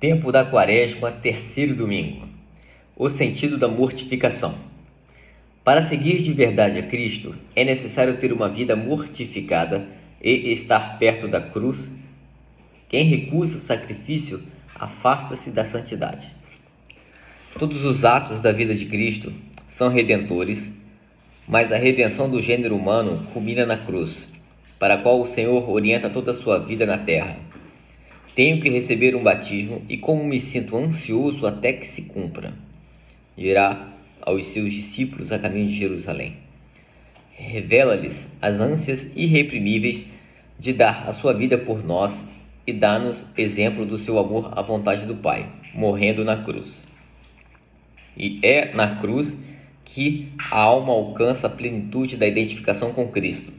Tempo da Quaresma, terceiro domingo. O sentido da mortificação. Para seguir de verdade a Cristo, é necessário ter uma vida mortificada e estar perto da cruz. Quem recusa o sacrifício afasta-se da santidade. Todos os atos da vida de Cristo são redentores, mas a redenção do gênero humano culmina na cruz, para a qual o Senhor orienta toda a sua vida na terra. Tenho que receber um batismo e como me sinto ansioso até que se cumpra, dirá aos seus discípulos a caminho de Jerusalém. Revela-lhes as ânsias irreprimíveis de dar a sua vida por nós e dá-nos exemplo do seu amor à vontade do Pai, morrendo na cruz. E é na cruz que a alma alcança a plenitude da identificação com Cristo.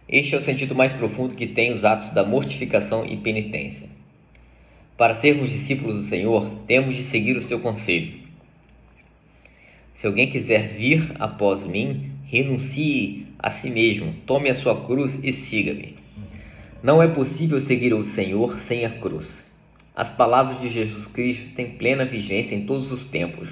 Este é o sentido mais profundo que tem os atos da mortificação e penitência. Para sermos discípulos do Senhor, temos de seguir o seu conselho. Se alguém quiser vir após mim, renuncie a si mesmo, tome a sua cruz e siga-me. Não é possível seguir o Senhor sem a cruz. As palavras de Jesus Cristo têm plena vigência em todos os tempos,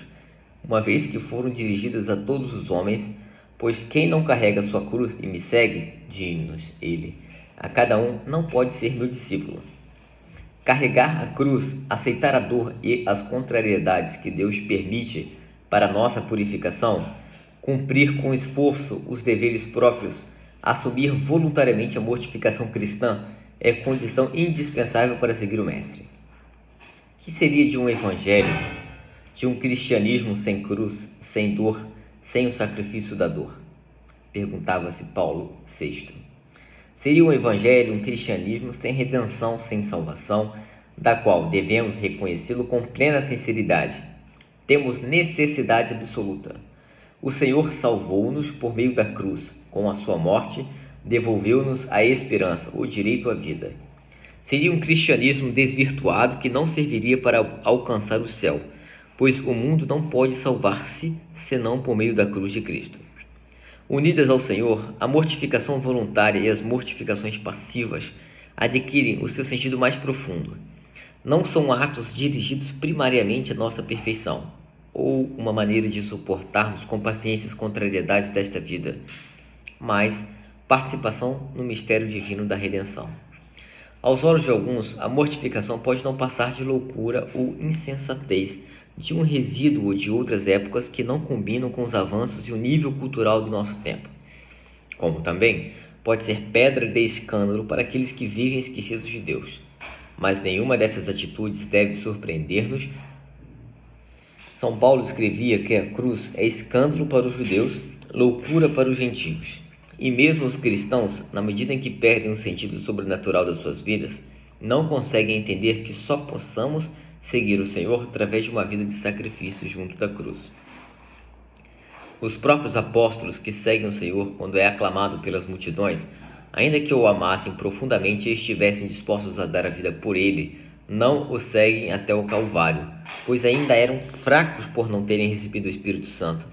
uma vez que foram dirigidas a todos os homens, pois quem não carrega sua cruz e me segue, diz-nos ele, a cada um não pode ser meu discípulo. Carregar a cruz, aceitar a dor e as contrariedades que Deus permite para nossa purificação, cumprir com esforço os deveres próprios, assumir voluntariamente a mortificação cristã é condição indispensável para seguir o Mestre. O que seria de um evangelho, de um cristianismo sem cruz, sem dor, sem o sacrifício da dor? Perguntava-se Paulo VI. Seria um evangelho, um cristianismo sem redenção, sem salvação, da qual devemos reconhecê-lo com plena sinceridade. Temos necessidade absoluta. O Senhor salvou-nos por meio da cruz. Com a sua morte, devolveu-nos a esperança, o direito à vida. Seria um cristianismo desvirtuado que não serviria para alcançar o céu, pois o mundo não pode salvar-se senão por meio da cruz de Cristo. Unidas ao Senhor, a mortificação voluntária e as mortificações passivas adquirem o seu sentido mais profundo. Não são atos dirigidos primariamente à nossa perfeição, ou uma maneira de suportarmos com paciência as contrariedades desta vida, mas participação no mistério divino da redenção. Aos olhos de alguns, a mortificação pode não passar de loucura ou insensatez, de um resíduo de outras épocas que não combinam com os avanços e o nível cultural do nosso tempo. Como também pode ser pedra de escândalo para aqueles que vivem esquecidos de Deus. Mas nenhuma dessas atitudes deve surpreender-nos. São Paulo escrevia que a cruz é escândalo para os judeus, loucura para os gentios. E mesmo os cristãos, na medida em que perdem o sentido sobrenatural das suas vidas, não conseguem entender que só possamos seguir o Senhor através de uma vida de sacrifício junto da cruz. Os próprios apóstolos que seguem o Senhor quando é aclamado pelas multidões, ainda que o amassem profundamente e estivessem dispostos a dar a vida por ele, não o seguem até o Calvário, pois ainda eram fracos por não terem recebido o Espírito Santo.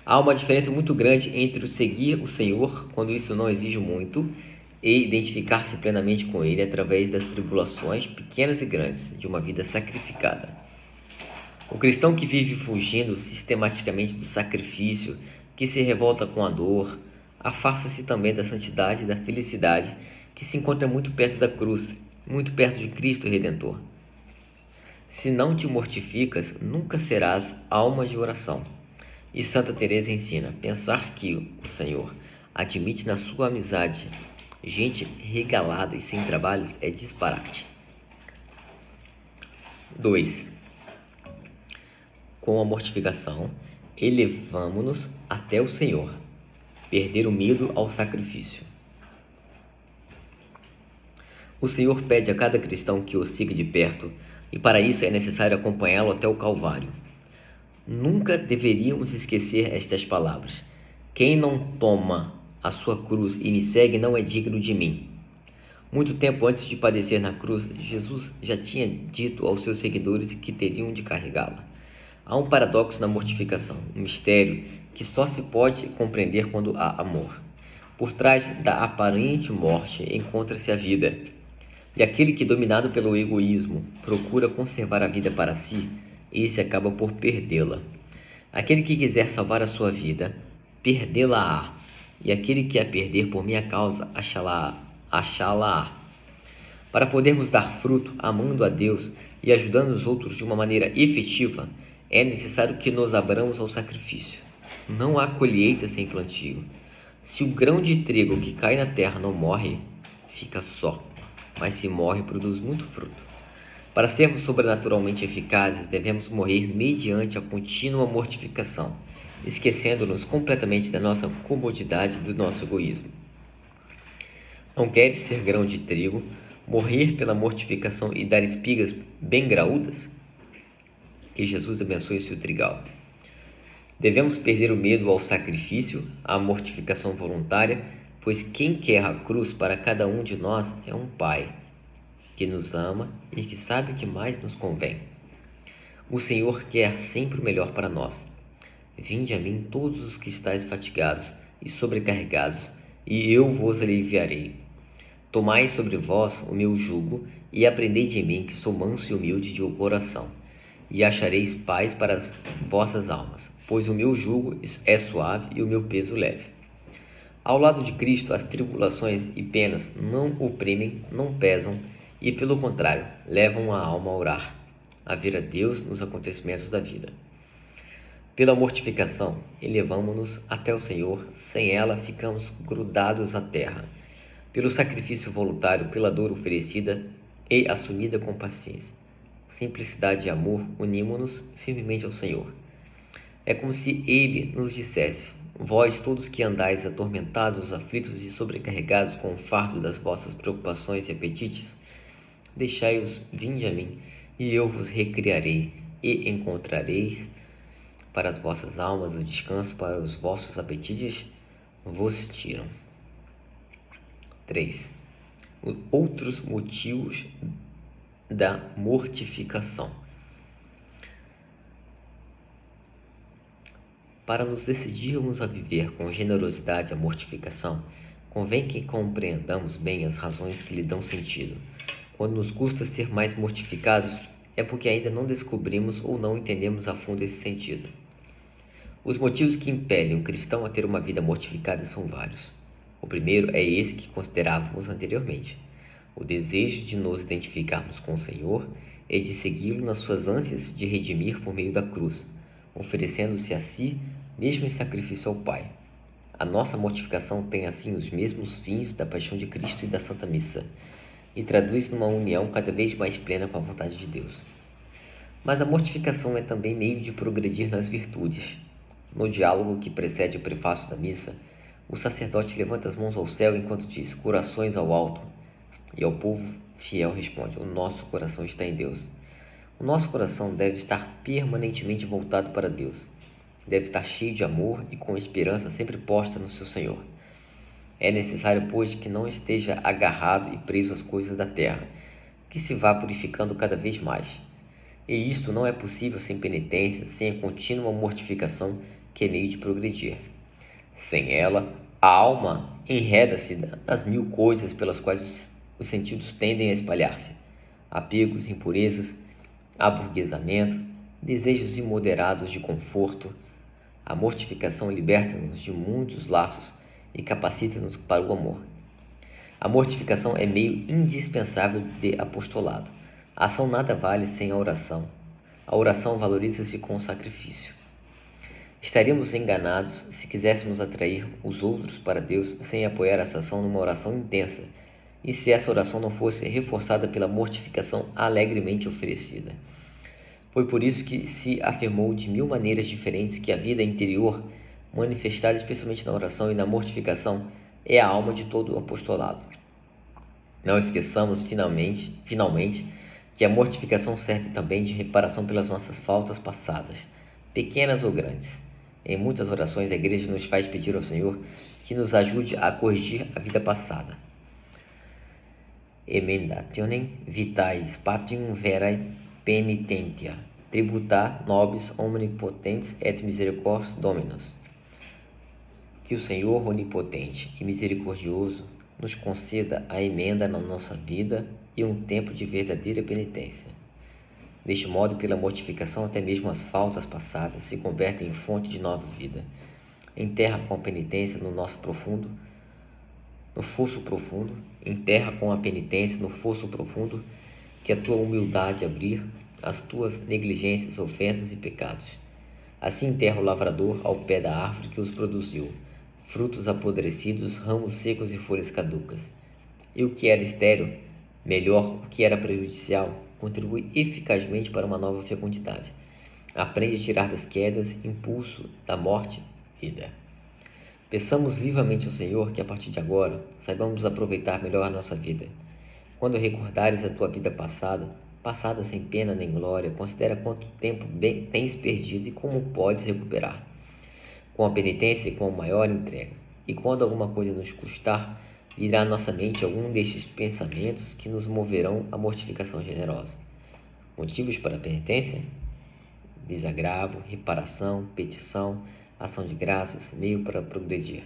Há uma diferença muito grande entre o seguir o Senhor, quando isso não exige muito, e identificar-se plenamente com Ele através das tribulações, pequenas e grandes, de uma vida sacrificada. O cristão que vive fugindo sistematicamente do sacrifício, que se revolta com a dor, afasta-se também da santidade e da felicidade, que se encontra muito perto da cruz, muito perto de Cristo Redentor. Se não te mortificas, nunca serás alma de oração. E Santa Teresa ensina: pensar que o Senhor admite na sua amizade gente regalada e sem trabalhos é disparate. 2. Com a mortificação, elevamo-nos até o Senhor. Perder o medo ao sacrifício. O Senhor pede a cada cristão que o siga de perto, e para isso é necessário acompanhá-lo até o Calvário. Nunca deveríamos esquecer estas palavras: quem não toma a sua cruz e me segue não é digno de mim. Muito tempo antes de padecer na cruz, Jesus já tinha dito aos seus seguidores que teriam de carregá-la. Há um paradoxo na mortificação, um mistério que só se pode compreender quando há amor. Por trás da aparente morte encontra-se a vida. E aquele que, dominado pelo egoísmo, procura conservar a vida para si, esse acaba por perdê-la. Aquele que quiser salvar a sua vida, perdê-la-á. E aquele que a perder por minha causa, achá-la-á. Para podermos dar fruto, amando a Deus e ajudando os outros de uma maneira efetiva, é necessário que nos abramos ao sacrifício. Não há colheita sem plantio. Se o grão de trigo que cai na terra não morre, fica só, mas se morre, produz muito fruto. Para sermos sobrenaturalmente eficazes, devemos morrer mediante a contínua mortificação, esquecendo-nos completamente da nossa comodidade e do nosso egoísmo. Não queres ser grão de trigo, morrer pela mortificação e dar espigas bem graúdas? Que Jesus abençoe o seu trigal. Devemos perder o medo ao sacrifício, à mortificação voluntária, pois quem quer a cruz para cada um de nós é um Pai, que nos ama e que sabe o que mais nos convém. O Senhor quer sempre o melhor para nós. Vinde a mim todos os que estáis fatigados e sobrecarregados, e eu vos aliviarei. Tomai sobre vós o meu jugo e aprendei de mim, que sou manso e humilde de coração, e achareis paz para as vossas almas, pois o meu jugo é suave e o meu peso leve. Ao lado de Cristo, as tribulações e penas não oprimem, não pesam, e pelo contrário, levam a alma a orar, a ver a Deus nos acontecimentos da vida. Pela mortificação, elevamo-nos até o Senhor, sem ela ficamos grudados à terra. Pelo sacrifício voluntário, pela dor oferecida e assumida com paciência, simplicidade e amor, unimo-nos firmemente ao Senhor. É como se Ele nos dissesse: vós todos que andais atormentados, aflitos e sobrecarregados com o fardo das vossas preocupações e apetites, deixai-os, vinde a mim, e eu vos recriarei, e encontrareis para as vossas almas o descanso, para os vossos apetites vos tiram. 3. Outros motivos da mortificação. Para nos decidirmos a viver com generosidade a mortificação, convém que compreendamos bem as razões que lhe dão sentido. Quando nos custa ser mais mortificados, é porque ainda não descobrimos ou não entendemos a fundo esse sentido. Os motivos que impelem o cristão a ter uma vida mortificada são vários. O primeiro é esse que considerávamos anteriormente: o desejo de nos identificarmos com o Senhor e de segui-lo nas suas ânsias de redimir por meio da cruz, oferecendo-se a si mesmo em sacrifício ao Pai. A nossa mortificação tem assim os mesmos fins da paixão de Cristo e da Santa Missa, e traduz numa união cada vez mais plena com a vontade de Deus. Mas a mortificação é também meio de progredir nas virtudes. No diálogo que precede o prefácio da missa, o sacerdote levanta as mãos ao céu enquanto diz: corações ao alto, e ao povo fiel responde: o nosso coração está em Deus. O nosso coração deve estar permanentemente voltado para Deus. Deve estar cheio de amor e com esperança sempre posta no seu Senhor. É necessário, pois, que não esteja agarrado e preso às coisas da terra, que se vá purificando cada vez mais. E isto não é possível sem penitência, sem a contínua mortificação, que é meio de progredir. Sem ela, a alma enreda-se nas mil coisas pelas quais os sentidos tendem a espalhar-se: apegos, impurezas, aburguesamento, desejos imoderados de conforto. A mortificação liberta-nos de muitos laços e capacita-nos para o amor. A mortificação é meio indispensável de apostolado. A ação nada vale sem a oração. A oração valoriza-se com o sacrifício. Estaríamos enganados se quiséssemos atrair os outros para Deus sem apoiar essa ação numa oração intensa, e se essa oração não fosse reforçada pela mortificação alegremente oferecida. Foi por isso que se afirmou de mil maneiras diferentes que a vida interior, manifestada especialmente na oração e na mortificação, é a alma de todo o apostolado. Não esqueçamos, finalmente, que a mortificação serve também de reparação pelas nossas faltas passadas, pequenas ou grandes. Em muitas orações, a Igreja nos faz pedir ao Senhor que nos ajude a corrigir a vida passada. Emendationem vitae spatium verae penitentia, tributar nobis omnipotentes et misericordias Dominus. Que o Senhor onipotente e misericordioso nos conceda a emenda na nossa vida e um tempo de verdadeira penitência. Deste modo, pela mortificação, até mesmo as faltas passadas se convertem em fonte de nova vida. Enterra com a penitência no fosso profundo, enterra com a penitência no fosso profundo que a tua humildade abrir as tuas negligências, ofensas e pecados. Assim enterra o lavrador ao pé da árvore que os produziu, frutos apodrecidos, ramos secos e folhas caducas. E o que era estéril, melhor, o que era prejudicial, contribui eficazmente para uma nova fecundidade. Aprende a tirar das quedas, impulso da morte, vida. Peçamos vivamente ao Senhor que, a partir de agora, saibamos aproveitar melhor a nossa vida. Quando recordares a tua vida passada sem pena nem glória, considera quanto tempo bem tens perdido e como podes recuperar. Com a penitência e com a maior entrega. E quando alguma coisa nos custar, virá à nossa mente algum destes pensamentos que nos moverão à mortificação generosa. Motivos para a penitência? Desagravo, reparação, petição, ação de graças, meio para progredir.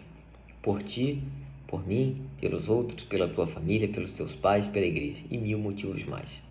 Por ti, por mim, pelos outros, pela tua família, pelos teus pais, pela igreja e 1000 motivos mais.